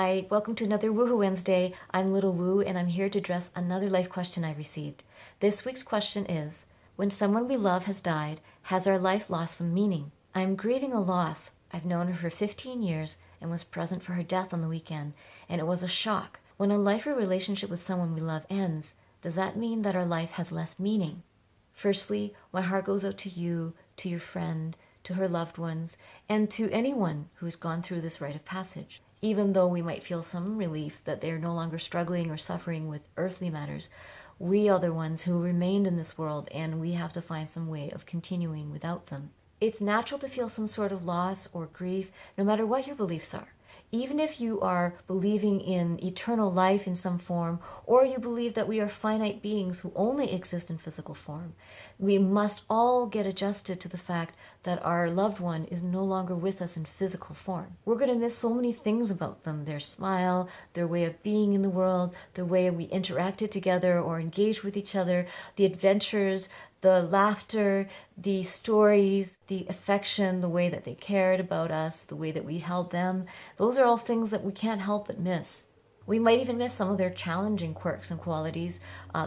Hi, welcome to another Woohoo Wednesday. I'm Little Woo and I'm here to address another life question I received. This week's question is, when someone we love has died, has our life lost some meaning? I'm grieving a loss. I've known her for 15 years and was present for her death on the weekend, and it was a shock. When a life or relationship with someone we love ends, does that mean that our life has less meaning? Firstly, my heart goes out to you, to your friend, to her loved ones, and to anyone who's gone through this rite of passage. Even though we might feel some relief that they're no longer struggling or suffering with earthly matters, we are the ones who remained in this world, and we have to find some way of continuing without them. It's natural to feel some sort of loss or grief, no matter what your beliefs are. Even if you are believing in eternal life in some form, or you believe that we are finite beings who only exist in physical form, we must all get adjusted to the fact that our loved one is no longer with us in physical form. We're going to miss so many things about them: their smile, their way of being in the world, the way we interacted together or engaged with each other, the adventures, the laughter, the stories, the affection, the way that they cared about us, the way that we held them. Those are all things that we can't help but miss. We might even miss some of their challenging quirks and qualities.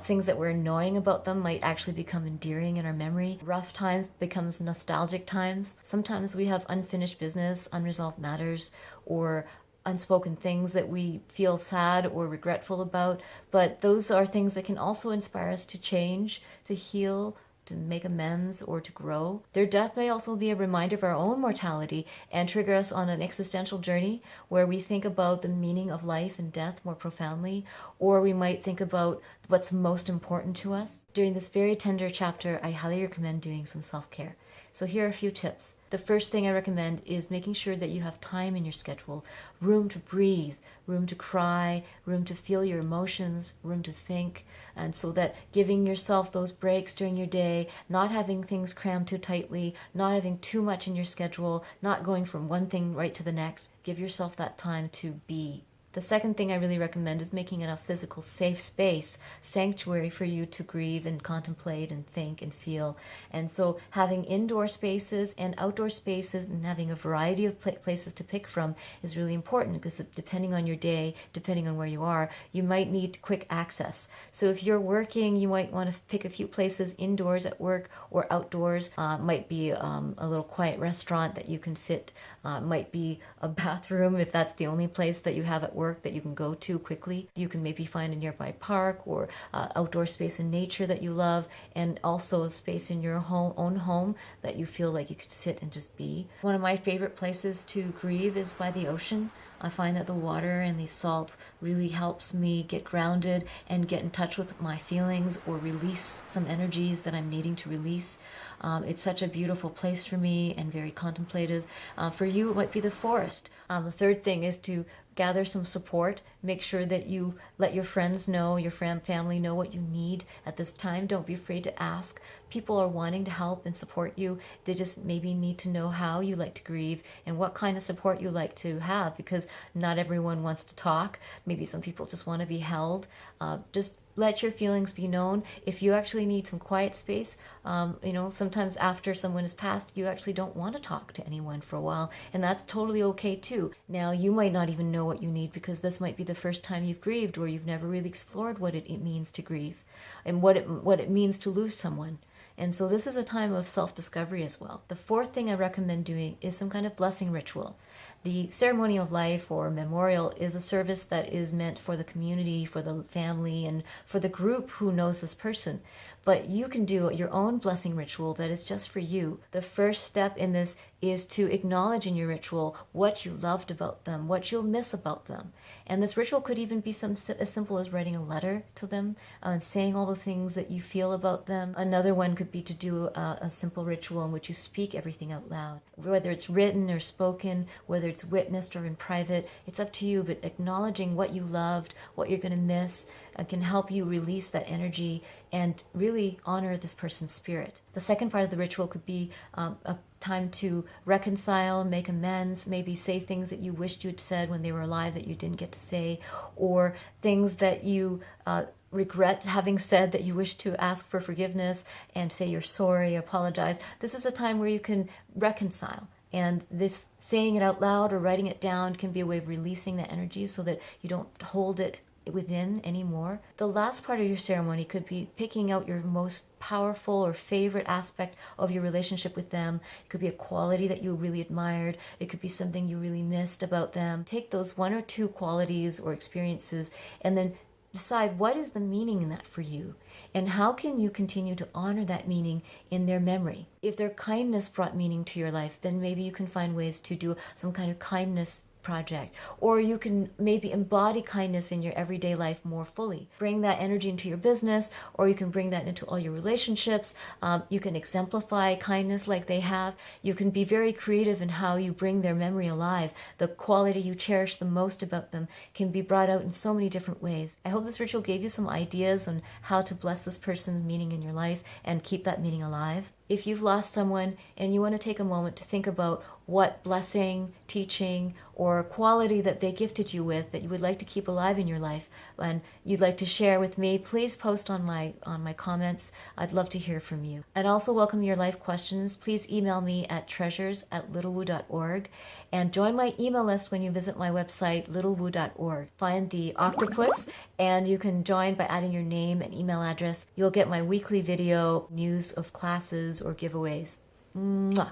Things that were annoying about them might actually become endearing in our memory. Rough times becomes nostalgic times. Sometimes we have unfinished business, unresolved matters, or unspoken things that we feel sad or regretful about, but those are things that can also inspire us to change, to heal, to make amends, or to grow. Their death may also be a reminder of our own mortality and trigger us on an existential journey where we think about the meaning of life and death more profoundly, or we might think about what's most important to us. During this very tender chapter, I highly recommend doing some self-care. So here are a few tips. The first thing I recommend is making sure that you have time in your schedule, room to breathe, room to cry, room to feel your emotions, room to think, and so that giving yourself those breaks during your day, not having things crammed too tightly, not having too much in your schedule, not going from one thing right to the next. Give yourself that time to be. The second thing I really recommend is making it a physical safe space, sanctuary for you to grieve and contemplate and think and feel. And so having indoor spaces and outdoor spaces and having a variety of places to pick from is really important, because depending on your day, depending on where you are, you might need quick access. So if you're working, you might want to pick a few places indoors at work or outdoors. Might be a little quiet restaurant that you can sit. Might be a bathroom if that's the only place that you have at work that you can go to quickly. You can maybe find a nearby park or outdoor space in nature that you love, and also a space in your own home that you feel like you could sit and just be. One of my favorite places to grieve is by the ocean. I find that the water and the salt really helps me get grounded and get in touch with my feelings or release some energies that I'm needing to release. It's such a beautiful place for me and very contemplative. For you, it might be the forest. The third thing is to gather some support. Make sure that you let your friends know, your family know what you need at this time. Don't be afraid to ask. People are wanting to help and support you. They just maybe need to know how you like to grieve and what kind of support you like to have, because not everyone wants to talk. Maybe some people just want to be held. Just let your feelings be known. If you actually need some quiet space, sometimes after someone has passed, you actually don't want to talk to anyone for a while, and that's totally okay too. Now, you might not even know what you need, because this might be the first time you've grieved, or you've never really explored what it means to grieve and what it means to lose someone. And so this is a time of self-discovery as well. The fourth thing I recommend doing is some kind of blessing ritual. The ceremony of life or memorial is a service that is meant for the community, for the family, and for the group who knows this person. But you can do your own blessing ritual that is just for you. The first step in this is to acknowledge in your ritual what you loved about them, what you'll miss about them. And this ritual could even be as simple as writing a letter to them and saying all the things that you feel about them. Another one could be to do a simple ritual in which you speak everything out loud. Whether it's written or spoken, whether it's witnessed or in private, it's up to you, but acknowledging what you loved, what you're going to miss, can help you release that energy and really honor this person's spirit. The second part of the ritual could be a time to reconcile, make amends, maybe say things that you wished you had said when they were alive that you didn't get to say, or things that you regret having said that you wish to ask for forgiveness and say you're sorry, apologize. This is a time where you can reconcile And this saying it out loud or writing it down can be a way of releasing that energy so that you don't hold it within anymore. The last part of your ceremony could be picking out your most powerful or favorite aspect of your relationship with them. It could be a quality that you really admired. It could be something you really missed about them. Take those one or two qualities or experiences and then decide what is the meaning in that for you, and how can you continue to honor that meaning in their memory. If their kindness brought meaning to your life, then maybe you can find ways to do some kind of kindness project, or you can maybe embody kindness in your everyday life more fully. Bring that energy into your business, or you can bring that into all your relationships. You can exemplify kindness like they have. You can be very creative in how you bring their memory alive. The quality you cherish the most about them can be brought out in so many different ways. I hope this ritual gave you some ideas on how to bless this person's meaning in your life and keep that meaning alive. If you've lost someone and you want to take a moment to think about what blessing, teaching, or quality that they gifted you with that you would like to keep alive in your life and you'd like to share with me, please post on my comments. I'd love to hear from you. I'd also welcome your life questions. Please email me at treasures@littlewoo.org and join my email list when you visit my website, littlewoo.org. Find the octopus and you can join by adding your name and email address. You'll get my weekly video, news of classes or giveaways. Mwah.